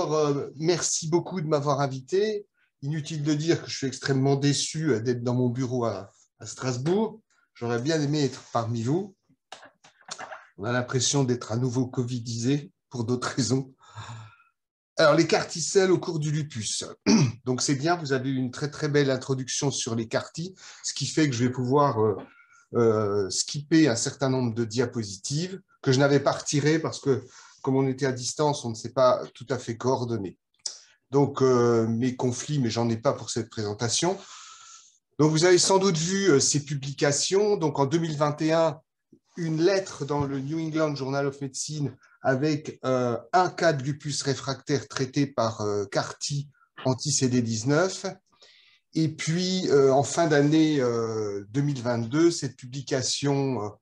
Alors, merci beaucoup de m'avoir invité. Inutile de dire que je suis extrêmement déçu d'être dans mon bureau à Strasbourg. J'aurais bien aimé être parmi vous. On a l'impression d'être à nouveau covidisé pour d'autres raisons. Alors, les carticelles au cours du lupus. Donc, c'est bien, vous avez eu une très, très belle introduction sur les cartis, ce qui fait que je vais pouvoir skipper un certain nombre de diapositives que je n'avais pas retirées parce que, comme on était à distance, on ne s'est pas tout à fait coordonné. Donc, mes conflits, mais j'en ai pas pour cette présentation. Donc, vous avez sans doute vu ces publications. Donc, en 2021, une lettre dans le New England Journal of Medicine avec un cas de lupus réfractaire traité par CAR-T anti-CD19. Et puis, en fin d'année 2022, cette publication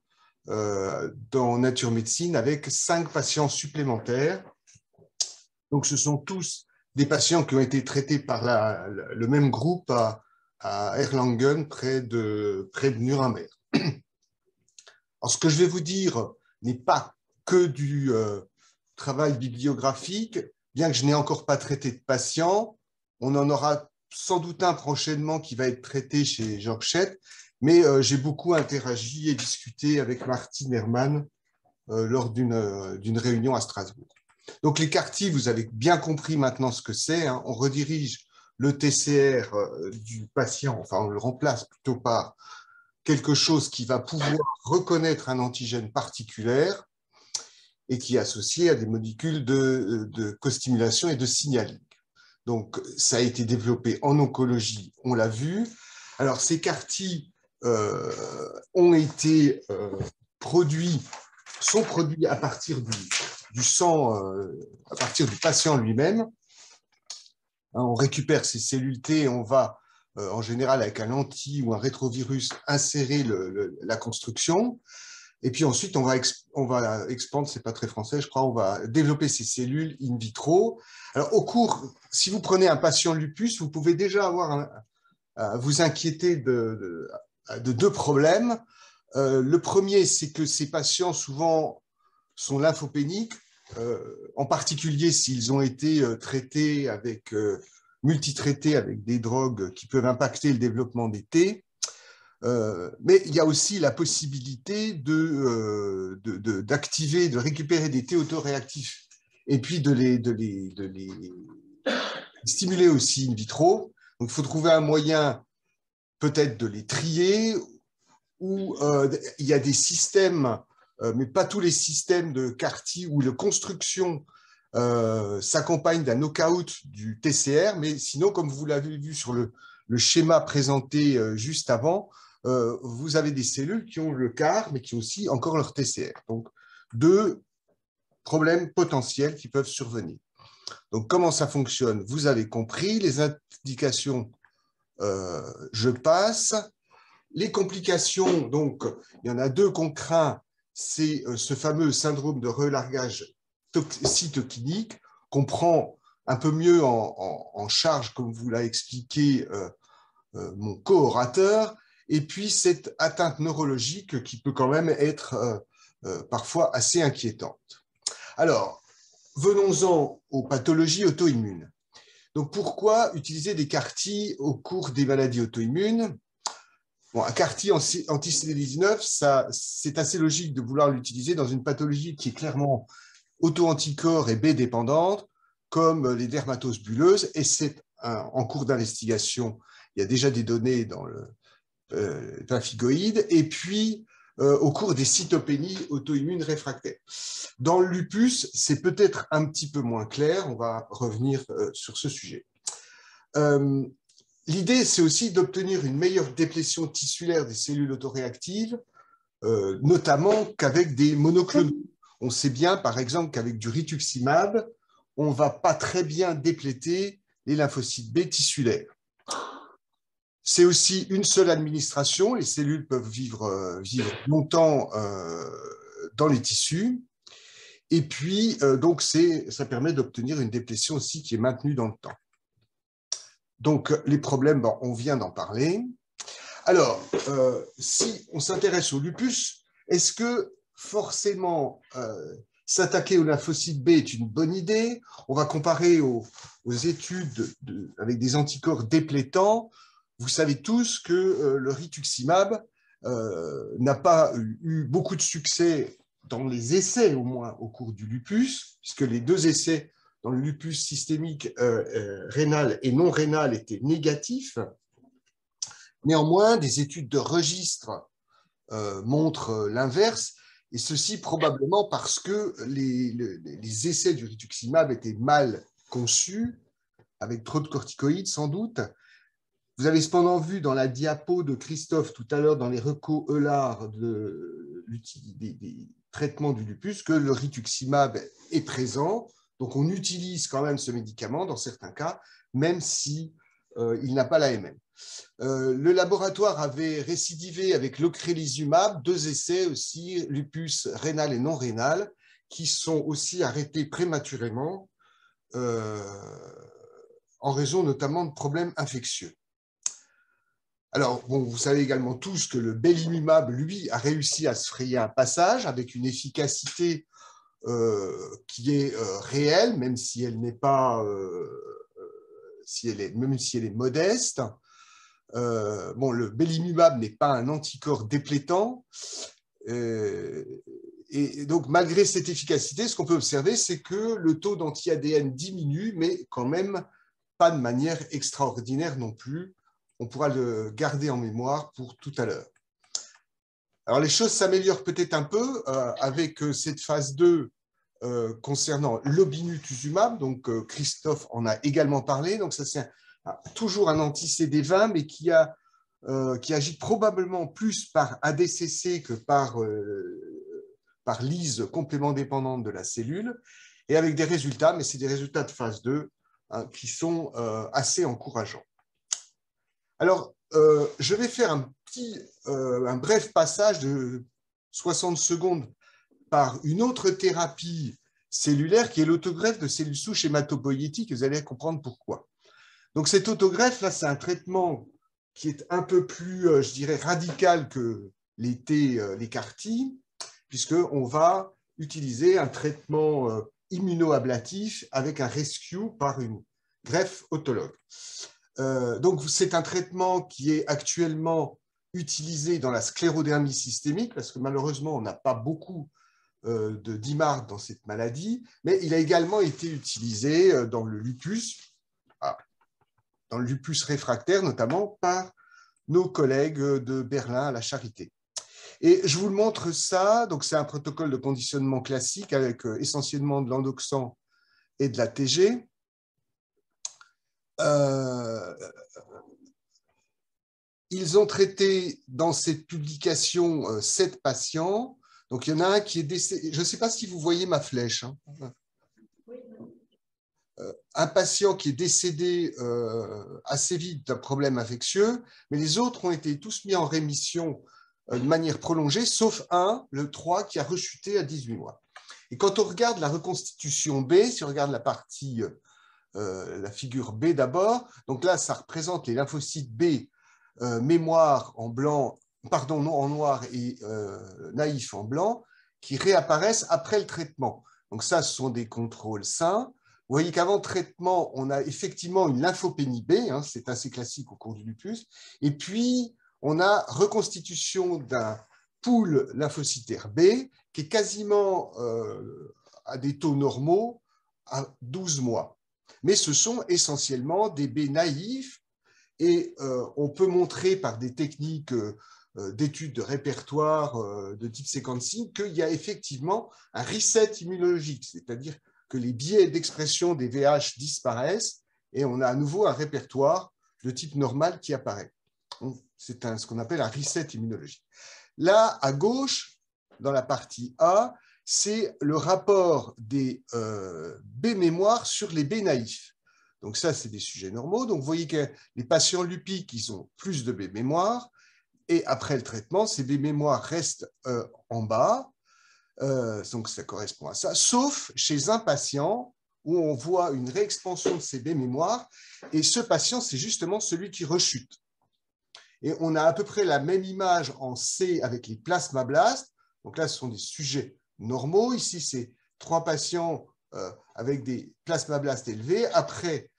dans Nature Médecine avec 5 patients supplémentaires. Donc, ce sont tous des patients qui ont été traités par le même groupe à Erlangen, près de Nuremberg. Alors, ce que je vais vous dire n'est pas que du travail bibliographique, bien que je n'ai encore pas traité de patients. On en aura sans doute un prochainement qui va être traité chez Georges Schett, mais j'ai beaucoup interagi et discuté avec Martin Hermann lors d'une réunion à Strasbourg. Donc, les CAR-T, vous avez bien compris maintenant ce que c'est. On redirige le TCR du patient, enfin, on le remplace plutôt par quelque chose qui va pouvoir reconnaître un antigène particulier et qui est associé à des molécules de costimulation et de signaling. Donc, ça a été développé en oncologie, on l'a vu. Alors, ces CAR-T ont été sont produits à partir du sang, à partir du patient lui-même. On récupère ces cellules T et on va, en général, avec un anti ou un rétrovirus, insérer la construction. Et puis ensuite, on va expandre, c'est pas très français, je crois, on va développer ces cellules in vitro. Alors, si vous prenez un patient lupus, vous pouvez déjà vous inquiéter de 2 problèmes. Le premier, c'est que ces patients, souvent, sont lymphopéniques, en particulier s'ils ont été traités multitraités avec des drogues qui peuvent impacter le développement des T. Mais il y a aussi la possibilité d'activer, de récupérer des T autoréactifs et puis de les stimuler aussi in vitro. Donc, il faut trouver un moyen peut-être de les trier, où il y a des systèmes, mais pas tous les systèmes de CAR-T où la construction s'accompagne d'un knockout du TCR, mais sinon, comme vous l'avez vu sur le schéma présenté juste avant, vous avez des cellules qui ont le CAR, mais qui ont aussi encore leur TCR. Donc, 2 problèmes potentiels qui peuvent survenir. Donc, comment ça fonctionne? Vous avez compris, les indications, je passe. Les complications, donc, il y en a 2 qu'on craint, c'est ce fameux syndrome de relargage cytokinique qu'on prend un peu mieux en charge, comme vous l'a expliqué mon co-orateur, et puis cette atteinte neurologique qui peut quand même être parfois assez inquiétante. Alors, venons-en aux pathologies auto-immunes. Donc, pourquoi utiliser des CAR-T au cours des maladies auto-immunes? Bon, un CAR-T anti-CD19, c'est assez logique de vouloir l'utiliser dans une pathologie qui est clairement auto-anticorps et B-dépendante, comme les dermatoses bulleuses, et c'est en cours d'investigation. Il y a déjà des données dans le pemphigoïde, et puis au cours des cytopénies auto-immunes réfractaires. Dans le lupus, c'est peut-être un petit peu moins clair, on va revenir sur ce sujet. L'idée, c'est aussi d'obtenir une meilleure déplétion tissulaire des cellules autoréactives, notamment qu'avec des monoclonaux. On sait bien, par exemple, qu'avec du rituximab, on ne va pas très bien dépléter les lymphocytes B tissulaires. C'est aussi une seule administration. Les cellules peuvent vivre longtemps dans les tissus. Et puis, donc, ça permet d'obtenir une déplétion aussi qui est maintenue dans le temps. Donc, les problèmes, bon, on vient d'en parler. Alors, si on s'intéresse au lupus, est-ce que forcément S'attaquer aux lymphocytes B est une bonne idée. On va comparer aux études avec des anticorps déplétants. Vous savez tous que le rituximab n'a pas eu beaucoup de succès dans les essais, au moins au cours du lupus, puisque les 2 essais dans le lupus systémique rénal et non rénal étaient négatifs. Néanmoins, des études de registre montrent l'inverse, et ceci probablement parce que les essais du rituximab étaient mal conçus, avec trop de corticoïdes sans doute. Vous avez cependant vu dans la diapo de Christophe tout à l'heure, dans les recos Eulard des traitements du lupus, que le rituximab est présent. Donc, on utilise quand même ce médicament dans certains cas, même si il n'a pas l'AMM. Le laboratoire avait récidivé avec l'ocrelizumab, 2 essais aussi, lupus rénal et non rénal, qui sont aussi arrêtés prématurément en raison notamment de problèmes infectieux. Alors, bon, vous savez également tous que le belimumab, lui, a réussi à se frayer un passage avec une efficacité qui est réelle, même si elle n'est pas, même si elle est modeste. Bon, le belimumab n'est pas un anticorps déplétant. Et donc, malgré cette efficacité, ce qu'on peut observer, c'est que le taux d'anti-ADN diminue, mais quand même pas de manière extraordinaire non plus. On pourra le garder en mémoire pour tout à l'heure. Alors, les choses s'améliorent peut-être un peu avec cette phase 2 concernant l'obinutuzumab. Donc, Christophe en a également parlé. Donc, ça, c'est toujours un anti-CD20, mais qui agit probablement plus par ADCC que par lyse complément dépendante de la cellule, et avec des résultats, mais c'est des résultats de phase 2 hein, qui sont assez encourageants. Alors, je vais faire un bref passage de 60 secondes par une autre thérapie cellulaire qui est l'autogreffe de cellules souches hématopoïétiques, et vous allez comprendre pourquoi. Donc, cette autogreffe, là, c'est un traitement qui est un peu plus, je dirais, radical que les CAR-T, puisqu'on va utiliser un traitement immunoablatif avec un rescue par une greffe autologue. Donc, c'est un traitement qui est actuellement utilisé dans la sclérodermie systémique, parce que malheureusement, on n'a pas beaucoup de DIMARD dans cette maladie, mais il a également été utilisé dans le lupus, réfractaire, notamment par nos collègues de Berlin à la Charité. Et je vous le montre ça, donc c'est un protocole de conditionnement classique avec essentiellement de l'endoxan et de la TG. Ils ont traité dans cette publication 7 patients. Donc, il y en a un qui est décédé. Je ne sais pas si vous voyez ma flèche. Hein. Un patient qui est décédé assez vite d'un problème infectieux, mais les autres ont été tous mis en rémission de manière prolongée, sauf un, le 3, qui a rechuté à 18 mois. Et quand on regarde la reconstitution B, si on regarde la partie, la figure B d'abord, donc là, ça représente les lymphocytes B mémoire en blanc, pardon, non en noir et naïf en blanc, qui réapparaissent après le traitement. Donc ça, ce sont des contrôles sains. Vous voyez qu'avant le traitement, on a effectivement une lymphopénie B, hein, c'est assez classique au cours du lupus, et puis on a reconstitution d'un pool lymphocytaire B qui est quasiment à des taux normaux à 12 mois. Mais ce sont essentiellement des B naïfs, et on peut montrer par des techniques d'études de répertoire de type séquencing qu'il y a effectivement un reset immunologique, c'est-à-dire que les biais d'expression des VH disparaissent et on a à nouveau un répertoire de type normal qui apparaît. C'est ce qu'on appelle un reset immunologique. Là, à gauche, dans la partie A, c'est le rapport des B mémoires sur les B naïfs. Donc ça, c'est des sujets normaux. Donc vous voyez que les patients lupiques, ils ont plus de B mémoires. Et après le traitement, ces B mémoires restent en bas. Donc ça correspond à ça. Sauf chez un patient où on voit une réexpansion de ces B mémoires. Et ce patient, c'est justement celui qui rechute. Et on a à peu près la même image en C avec les plasmablastes. Donc là, ce sont des sujets normaux. Ici, c'est 3 patients avec des plasmablastes élevés. Après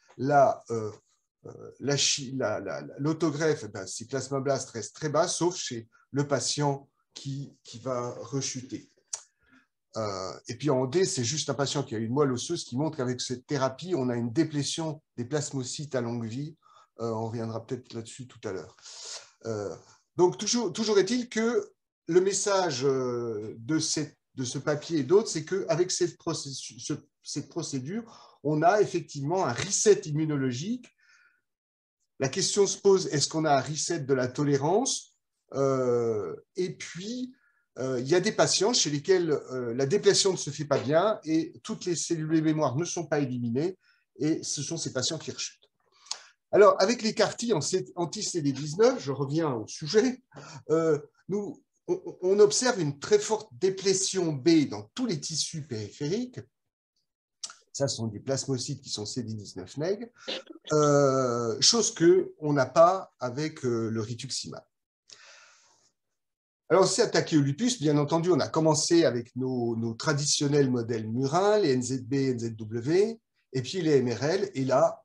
l'autogreffe, ces plasmablastes restent très bas, sauf chez le patient qui va rechuter. Et puis en D, c'est juste un patient qui a une moelle osseuse qui montre qu'avec cette thérapie, on a une déplétion des plasmocytes à longue vie. On reviendra peut-être là-dessus tout à l'heure. Donc, toujours est-il que le message de ce papier et d'autres, c'est qu'avec cette procédure, on a effectivement un reset immunologique. La question se pose, est-ce qu'on a un reset de la tolérance? Et puis, il y a des patients chez lesquels la déplétion ne se fait pas bien et toutes les cellules de mémoire ne sont pas éliminées, et ce sont ces patients qui rechutent. Alors, avec les CAR-T anti-CD19, je reviens au sujet, on observe une très forte déplétion B dans tous les tissus périphériques. Ça, ce sont des plasmocytes qui sont CD19 neg, chose qu'on n'a pas avec le rituximab. Alors, on s'est attaqué au lupus. Bien entendu, on a commencé avec nos traditionnels modèles murins, les NZB, NZW, et puis les MRL. Et là,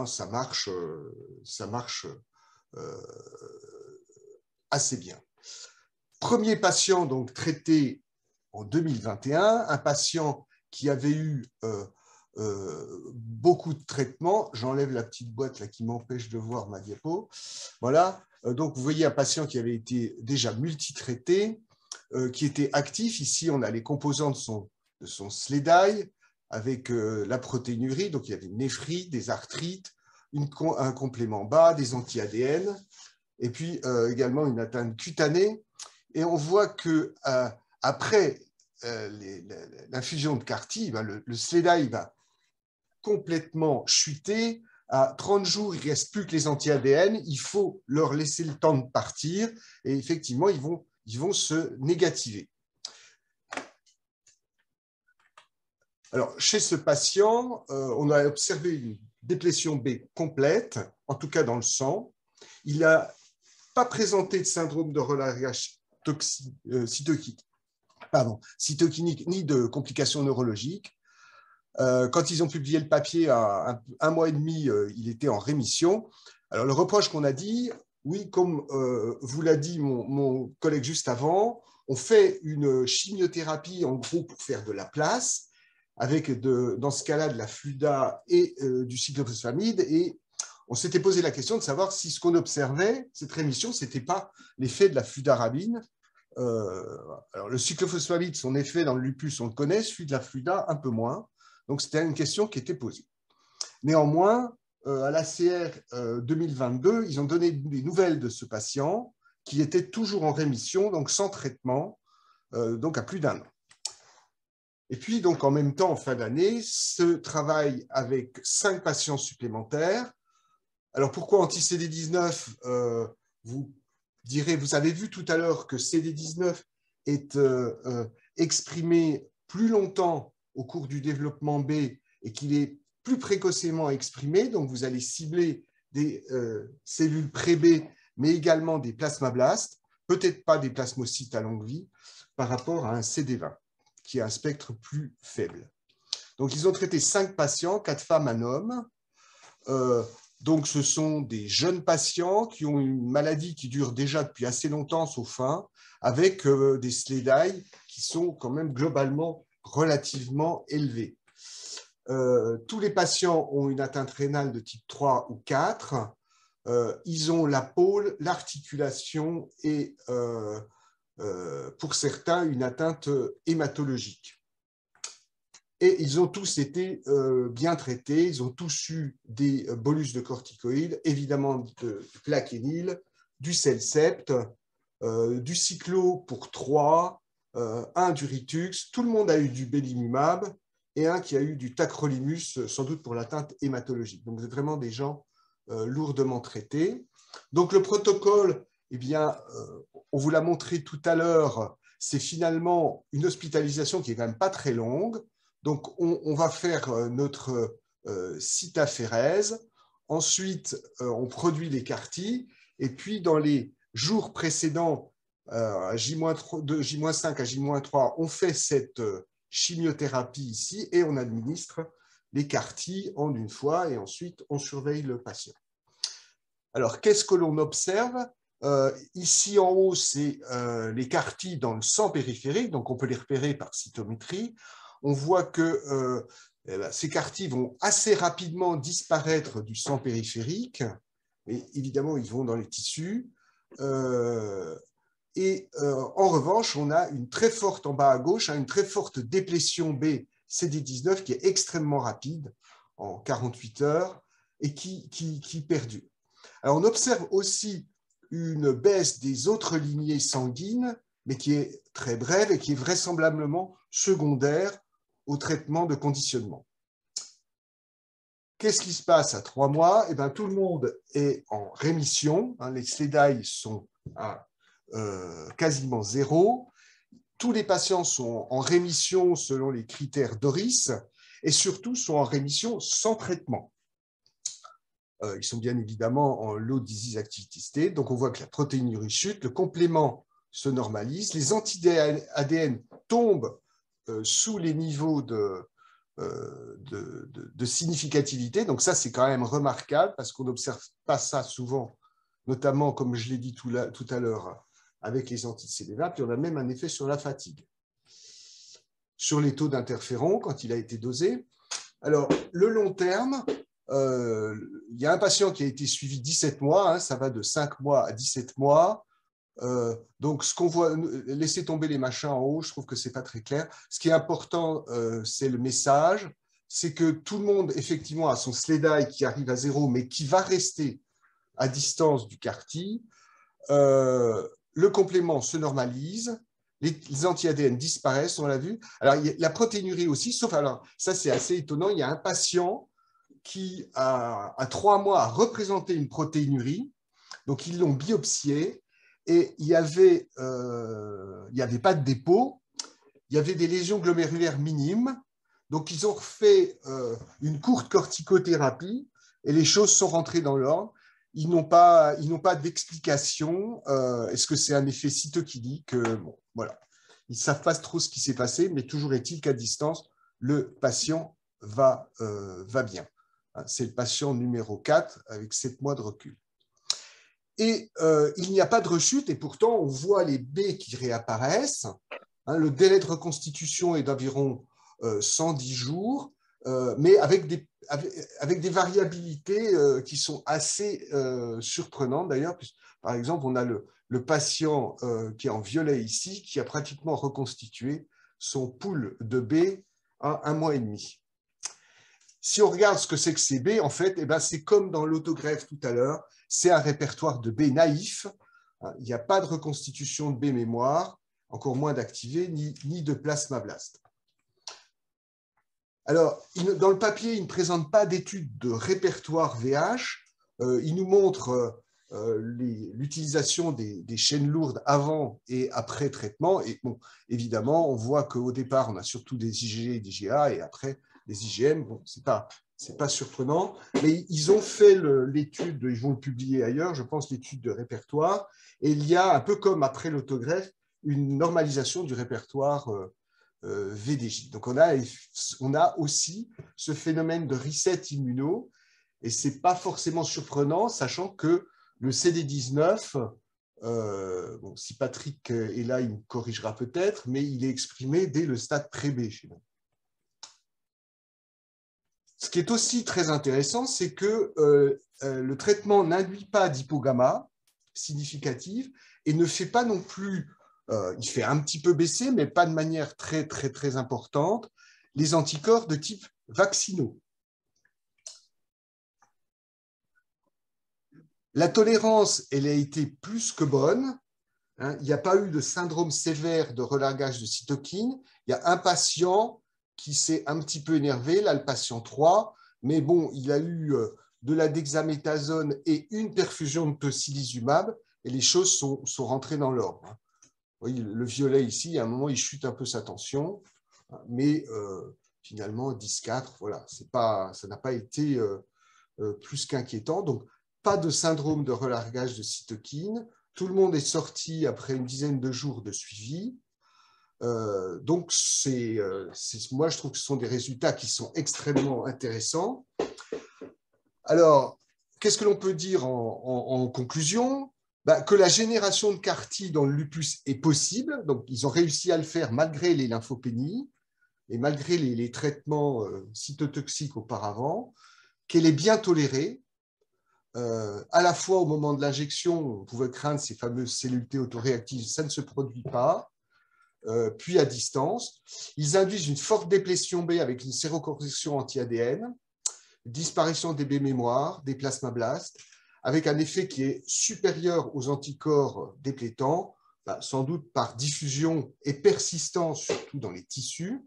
ça marche assez bien. Premier patient donc traité en 2021, un patient qui avait eu beaucoup de traitements. J'enlève la petite boîte là qui m'empêche de voir ma diapo. Voilà. Donc, vous voyez un patient qui avait été déjà multitraité, qui était actif. Ici, on a les composants de son SLEDAI avec la protéinurie. Donc, il y avait une néphrie, des arthrites, un complément bas, des anti-ADN, et puis également une atteinte cutanée. Et on voit qu'après l'infusion de CAR-T, le SLEDAI va complètement chuter. À 30 jours, il ne reste plus que les anti-ADN. Il faut leur laisser le temps de partir. Et effectivement, ils vont se négativer. Alors, chez ce patient, on a observé une déplétion B complète, en tout cas dans le sang. Il n'a pas présenté de syndrome de relâchage cytokinique ni de complications neurologiques. Quand ils ont publié le papier, un mois et demi, il était en rémission. Alors, le reproche qu'on a dit, oui, comme vous l'a dit mon collègue juste avant, on fait une chimiothérapie en gros pour faire de la place, avec dans ce cas-là de la Fluda et du cyclophosphamide, et on s'était posé la question de savoir si ce qu'on observait, cette rémission, ce n'était pas l'effet de la fludarabine. Alors, le cyclophosphamide, son effet dans le lupus, on le connaît, celui de la Fluda, un peu moins. Donc, c'était une question qui était posée. Néanmoins, à l'ACR 2022, ils ont donné des nouvelles de ce patient qui était toujours en rémission, donc sans traitement, donc à plus d'1 an. Et puis, donc, en même temps, en fin d'année, ce travail avec 5 patients supplémentaires. Alors, pourquoi anti-CD19 vous direz, vous avez vu tout à l'heure que CD19 est exprimé plus longtemps au cours du développement B et qu'il est plus précocement exprimé. Donc, vous allez cibler des cellules pré-B, mais également des plasmablastes, peut-être pas des plasmocytes à longue vie, par rapport à un CD20, qui a un spectre plus faible. Donc, ils ont traité 5 patients, 4 femmes, 1 homme. Donc, ce sont des jeunes patients qui ont une maladie qui dure déjà depuis assez longtemps, sauf un, avec des SLEDAI qui sont quand même globalement relativement élevés. Tous les patients ont une atteinte rénale de type 3 ou 4. Ils ont la pôle, l'articulation et, pour certains, une atteinte hématologique. Et ils ont tous été bien traités, ils ont tous eu des bolus de corticoïdes, évidemment de plaquenil, du Celcept, du cyclo pour 3, un du Ritux, tout le monde a eu du belimumab et un qui a eu du tacrolimus, sans doute pour l'atteinte hématologique. Donc, c'est vraiment des gens lourdement traités. Donc, le protocole, eh bien, on vous l'a montré tout à l'heure, c'est finalement une hospitalisation qui est quand même pas très longue. Donc, on va faire notre cytaphérèse. Ensuite, on produit les CAR-T. Et puis, dans les jours précédents, de J-5 à J-3, on fait cette chimiothérapie ici, et on administre les CAR-T en une fois, et ensuite on surveille le patient. Alors, qu'est-ce que l'on observe? Ici en haut, c'est les CAR-T dans le sang périphérique, donc on peut les repérer par cytométrie. On voit que ces CAR-T vont assez rapidement disparaître du sang périphérique, mais évidemment, ils vont dans les tissus. En revanche, on a une très forte, en bas à gauche, une très forte déplétion B CD19 qui est extrêmement rapide, en 48 heures, et qui perdure. Alors, on observe aussi une baisse des autres lignées sanguines, mais qui est très brève et qui est vraisemblablement secondaire au traitement de conditionnement. Qu'est-ce qui se passe à 3 mois? Eh bien, tout le monde est en rémission. Les SLEDAI sont à quasiment 0. Tous les patients sont en rémission selon les critères Doris et surtout sont en rémission sans traitement. Ils sont bien évidemment en low disease activity state. Donc, on voit que la protéinurie chute, le complément se normalise, les anti-ADN tombent sous les niveaux de significativité. Donc, ça, c'est quand même remarquable parce qu'on n'observe pas ça souvent, notamment, comme je l'ai dit tout à l'heure, avec les anti-CDVA. Puis, on a même un effet sur la fatigue. Sur les taux d'interféron, quand il a été dosé. Alors, le long terme, il y a un patient qui a été suivi 17 mois, ça va de 5 mois à 17 mois. Donc, ce qu'on voit, laissez tomber les machins en haut, je trouve que ce n'est pas très clair. Ce qui est important, c'est le message, c'est que tout le monde, effectivement, a son SLEDAI qui arrive à 0, mais qui va rester à distance du CAR-T. Le complément se normalise, les anti-ADN disparaissent, on l'a vu. Alors, il y a la protéinurie aussi, sauf, alors, ça c'est assez étonnant, il y a un patient qui, à 3 mois, a représenté une protéinurie, donc ils l'ont biopsié, et il n'y avait pas de dépôt, il y avait des lésions glomérulaires minimes, donc ils ont refait une courte corticothérapie, et les choses sont rentrées dans l'ordre. Ils n'ont pas d'explication. Est-ce que c'est un effet cytokinique? Bon, voilà. Ils ne savent pas trop ce qui s'est passé, mais toujours est-il qu'à distance, le patient va bien. C'est le patient numéro 4 avec 7 mois de recul. Et il n'y a pas de rechute, et pourtant, on voit les B qui réapparaissent. Le délai de reconstitution est d'environ 110 jours, mais avec des variabilités qui sont assez surprenantes d'ailleurs. Par exemple, on a le patient qui est en violet ici, qui a pratiquement reconstitué son pool de B à 1 mois et demi. Si on regarde ce que c'est que ces B, en fait, eh ben, c'est comme dans l'autogreffe tout à l'heure, c'est un répertoire de B naïf. Il n'y a pas de reconstitution de B mémoire, encore moins d'activé, ni de plasmablast. Alors, dans le papier, il ne présente pas d'études de répertoire VH. Il nous montre l'utilisation des chaînes lourdes avant et après traitement. Et bon, évidemment, on voit qu'au départ, on a surtout des IgG et des IgA, et après, des IgM. Bon, c'est pas surprenant. Mais ils ont fait l'étude, ils vont le publier ailleurs, je pense, l'étude de répertoire. Et il y a, un peu comme après l'autogreffe, une normalisation du répertoire VDJ. Donc, on a aussi ce phénomène de reset immuno, et ce n'est pas forcément surprenant, sachant que le CD19, bon, si Patrick est là, il me corrigera peut-être, mais il est exprimé dès le stade pré-B chez nous. Ce qui est aussi très intéressant, c'est que le traitement n'induit pas d'hypogamma significative et ne fait pas non plus, il fait un petit peu baisser, mais pas de manière très, très, très importante, les anticorps de type vaccinaux. La tolérance, elle a été plus que bonne. Il n'y a pas eu de syndrome sévère de relargage de cytokine. Il y a un patient qui s'est un petit peu énervé, là, le patient 3, mais bon, il a eu de la dexaméthasone et une perfusion de tocilizumab, et les choses sont rentrées dans l'ordre. Oui, le violet ici, à un moment, il chute un peu sa tension, mais finalement, 10-4, voilà, ça n'a pas été plus qu'inquiétant. Donc, pas de syndrome de relargage de cytokine. Tout le monde est sorti après une dizaine de jours de suivi. Donc, moi, je trouve que ce sont des résultats qui sont extrêmement intéressants. Alors, qu'est-ce que l'on peut dire en conclusion? Que la génération de CAR-T dans le lupus est possible. Donc, ils ont réussi à le faire malgré les lymphopénies et malgré les traitements cytotoxiques auparavant, qu'elle est bien tolérée. À la fois au moment de l'injection, on pouvait craindre ces fameuses cellules T autoréactives, ça ne se produit pas. Puis à distance, ils induisent une forte déplétion B avec une sérocorrection anti-ADN, disparition des B mémoires, des plasmablastes, avec un effet qui est supérieur aux anticorps déplétants, sans doute par diffusion et persistance, surtout dans les tissus.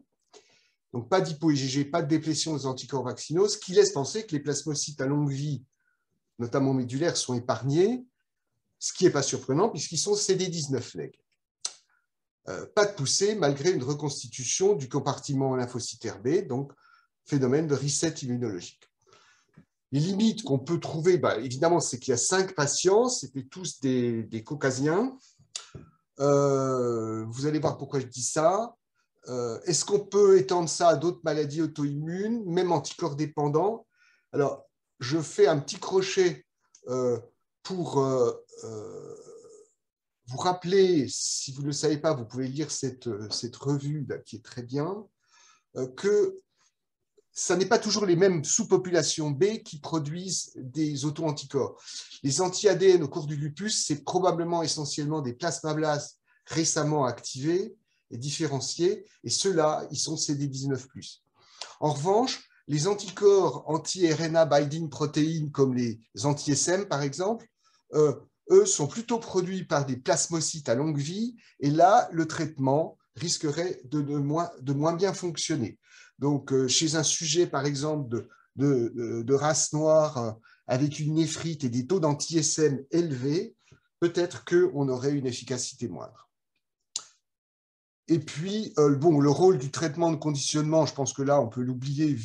Donc pas d'hypo-IgG, pas de déplétion des anticorps vaccinaux, ce qui laisse penser que les plasmocytes à longue vie, notamment médulaires, sont épargnés, ce qui n'est pas surprenant puisqu'ils sont CD19 neg. Pas de poussée malgré une reconstitution du compartiment lymphocytaire B, donc phénomène de reset immunologique. Les limites qu'on peut trouver, évidemment, c'est qu'il y a 5 patients, c'était tous des caucasiens. Vous allez voir pourquoi je dis ça. Est-ce qu'on peut étendre ça à d'autres maladies auto-immunes, même anticorps dépendants? Alors, je fais un petit crochet pour vous rappeler, si vous ne le savez pas, vous pouvez lire cette revue là, qui est très bien, que ça n'est pas toujours les mêmes sous-populations B qui produisent des auto-anticorps. Les anti-ADN au cours du lupus, c'est probablement essentiellement des plasmablastes récemment activés et différenciés, et ceux-là, ils sont CD19+. En revanche, les anticorps anti-RNA binding protein, comme les anti-SM par exemple, eux sont plutôt produits par des plasmocytes à longue vie, et là, le traitement risquerait de moins bien fonctionner. Donc, chez un sujet, par exemple, de race noire avec une néphrite et des taux d'anti-SM élevés, peut-être qu'on aurait une efficacité moindre. Et puis, le rôle du traitement de conditionnement, je pense que là, on peut l'oublier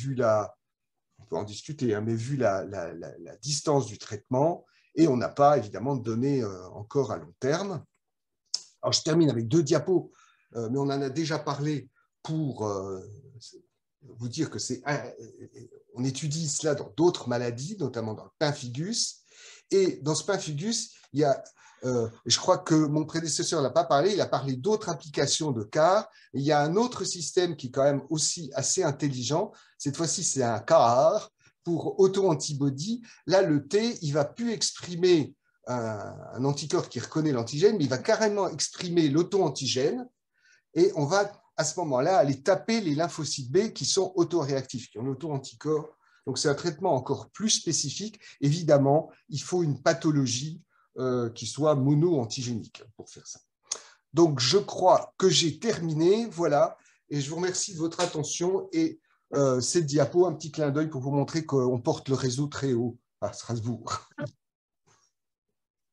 on peut en discuter, mais vu la distance du traitement, et on n'a pas, évidemment, de données encore à long terme. Alors, je termine avec 2 diapos, mais on en a déjà parlé pour vous dire que on étudie cela dans d'autres maladies, notamment dans le pemphigus. Et dans ce pemphigus, il y a, je crois que mon prédécesseur n'a pas parlé, il a parlé d'autres applications de CAR. Il y a un autre système qui est quand même aussi assez intelligent. Cette fois-ci, c'est un CAR pour auto-antibody. Là, le T, il ne va plus exprimer un anticorps qui reconnaît l'antigène, mais il va carrément exprimer l'auto-antigène. Et on va à ce moment-là aller taper les lymphocytes B qui sont autoréactifs, qui ont l'auto-anticorps. Donc, c'est un traitement encore plus spécifique. Évidemment, il faut une pathologie qui soit mono-antigénique pour faire ça. Donc, je crois que j'ai terminé. Voilà. Et je vous remercie de votre attention. Et cette diapo, un petit clin d'œil pour vous montrer qu'on porte le réseau très haut à Strasbourg.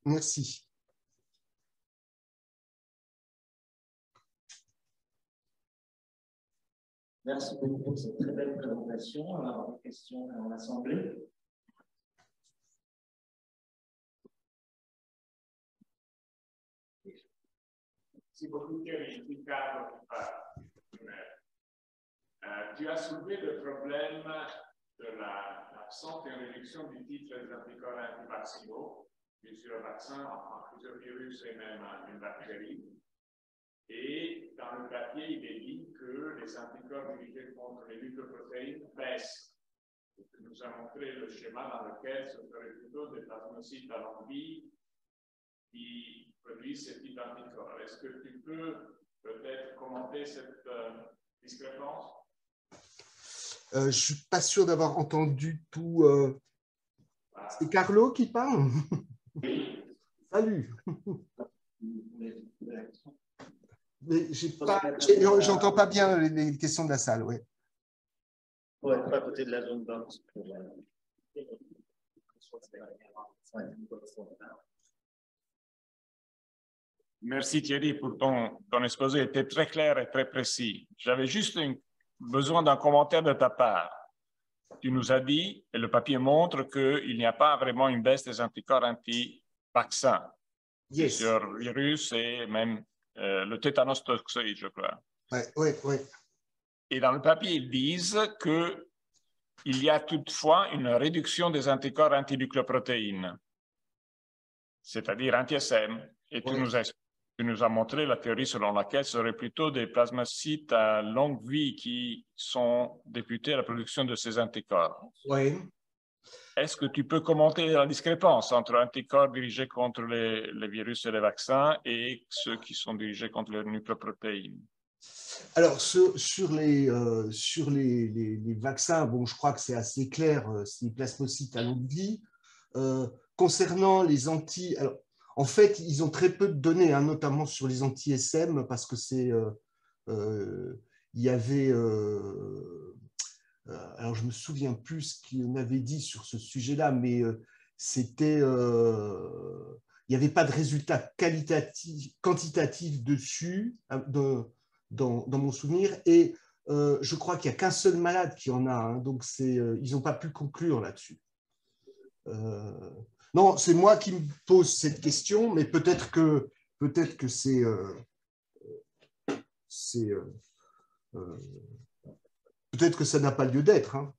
Merci. Merci beaucoup pour cette très belle présentation. On va avoir des questions dans l'Assemblée. Merci beaucoup, Thierry. Tu as soulevé le problème de l'absence et réduction du titre des anticorps antivaccinaux, sur un vaccin, en plusieurs virus et même une bactérie. Et dans le papier, il est dit que les anticorps dirigés contre les glycoprotéines baissent. Tu nous as montré le schéma dans lequel ce serait plutôt des plasmocytes à longue vie qui produisent ce type d'anticorps. Est-ce que tu peux peut-être commenter cette discrépance? Je ne suis pas sûr d'avoir entendu tout. C'est Carlo qui parle? Oui. Salut. Mais j'entends pas bien les questions de la salle, oui. Ouais, pas à côté de la zone dense. Merci Thierry pour ton exposé, était très clair et très précis. J'avais juste besoin d'un commentaire de ta part. Tu nous as dit, et le papier montre qu'il n'y a pas vraiment une baisse des anticorps anti-vaccins sur virus et même le tétanos toxoïde, je crois. Oui. Et dans le papier, ils disent qu'il y a toutefois une réduction des anticorps antinucléoprotéines, c'est-à-dire anti-SM. Et tu nous as montré la théorie selon laquelle ce serait plutôt des plasmacytes à longue vie qui sont députés à la production de ces anticorps. Oui. Est-ce que tu peux commenter la discrépance entre anticorps dirigés contre les virus et les vaccins et ceux qui sont dirigés contre les nucléoprotéines? Alors, sur les vaccins, bon, je crois que c'est assez clair, c'est des plasmocytes à longue vie. Concernant les alors, en fait, ils ont très peu de données, hein, notamment sur les anti-SM, parce que il y avait... alors, je me souviens plus ce qu'on avait dit sur ce sujet-là, mais c'était... il n'y avait pas de résultats quantitatifs dessus, dans mon souvenir, et je crois qu'il n'y a qu'un seul malade qui en a, hein, donc ils n'ont pas pu conclure là-dessus. Non, c'est moi qui me pose cette question, mais peut-être que c'est peut-être que ça n'a pas lieu d'être, hein.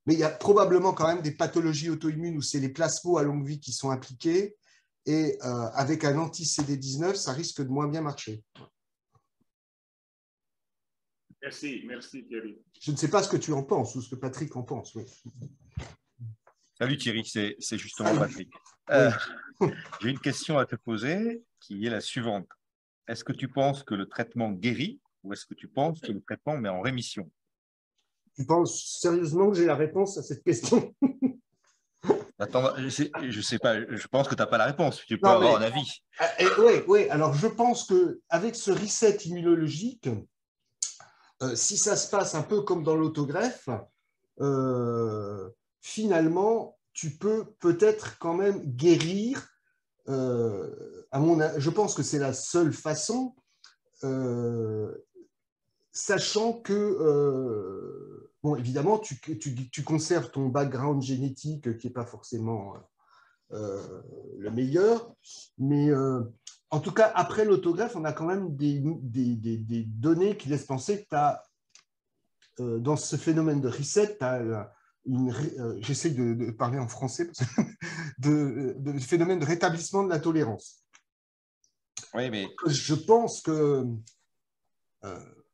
Mais il y a probablement quand même des pathologies auto-immunes où c'est les plasmos à longue vie qui sont impliqués, et avec un anti-CD19, ça risque de moins bien marcher. Merci Thierry. Je ne sais pas ce que tu en penses, ou ce que Patrick en pense. Oui. Salut Thierry, c'est justement Patrick. J'ai une question à te poser qui est la suivante. Est-ce que tu penses que le traitement guérit ou est-ce que tu penses que le traitement met en rémission? Tu penses sérieusement que j'ai la réponse à cette question? Attends, je ne sais pas, je pense que tu n'as pas la réponse. Tu peux avoir un avis. Oui, alors je pense qu'avec ce reset immunologique, si ça se passe un peu comme dans l'autogreffe, finalement, tu peux peut-être quand même guérir. Je pense que c'est la seule façon, sachant que, bon, évidemment, tu conserves ton background génétique qui n'est pas forcément le meilleur, mais en tout cas, après l'autogreffe, on a quand même des données qui laissent penser que tu as, dans ce phénomène de reset, tu as j'essaie de parler en français, de phénomène de rétablissement de la tolérance. Oui, mais... Je pense que...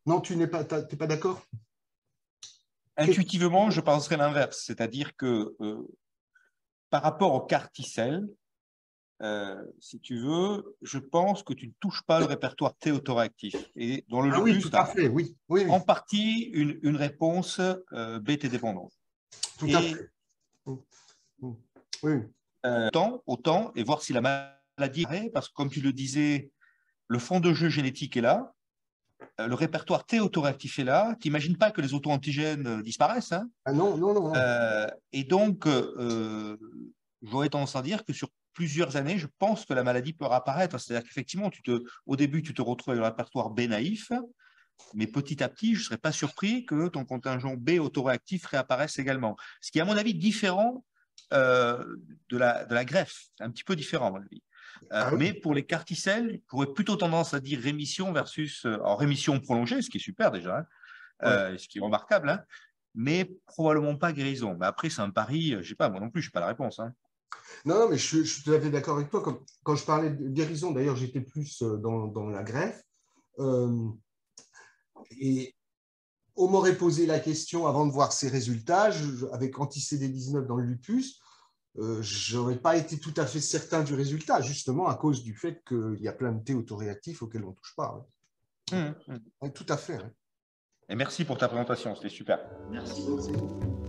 non, tu n'es pas d'accord? Intuitivement, je penserais l'inverse, c'est-à-dire que par rapport au CAR T-cell, si tu veux, je pense que tu ne touches pas le répertoire T autoréactif. Et dans le lupus, tout à fait, oui. En partie une réponse BT dépendante. Tout à fait. Oui. Autant, et voir si la maladie est, parce que comme tu le disais, le fond de jeu génétique est là, le répertoire T autoréactif est là, tu n'imagines pas que les auto-antigènes disparaissent. Hein. Ah non. Et donc, j'aurais tendance à dire que sur plusieurs années, je pense que la maladie peut réapparaître. C'est-à-dire qu'effectivement, au début, tu te retrouves avec le répertoire B naïf, mais petit à petit, je ne serais pas surpris que ton contingent B autoréactif réapparaisse également. Ce qui est, à mon avis, différent de la greffe. Un petit peu différent, à mon avis. Mais pour les CAR T-cells, j'aurais plutôt tendance à dire rémission versus en rémission prolongée, ce qui est super déjà, hein, ce qui est remarquable, hein, mais probablement pas guérison. Mais après, c'est un pari, je ne sais pas, moi non plus, je n'ai pas la réponse. Hein. Non, mais je suis tout à fait d'accord avec toi. Quand je parlais de guérison, d'ailleurs, j'étais plus dans la greffe. Et on m'aurait posé la question avant de voir ces résultats, avec anti-CD19 dans le lupus, je n'aurais pas été tout à fait certain du résultat, justement à cause du fait qu'il y a plein de T autoréactifs auxquels on ne touche pas. Ouais. Oui, tout à fait. Ouais. Et merci pour ta présentation, c'était super. Merci beaucoup.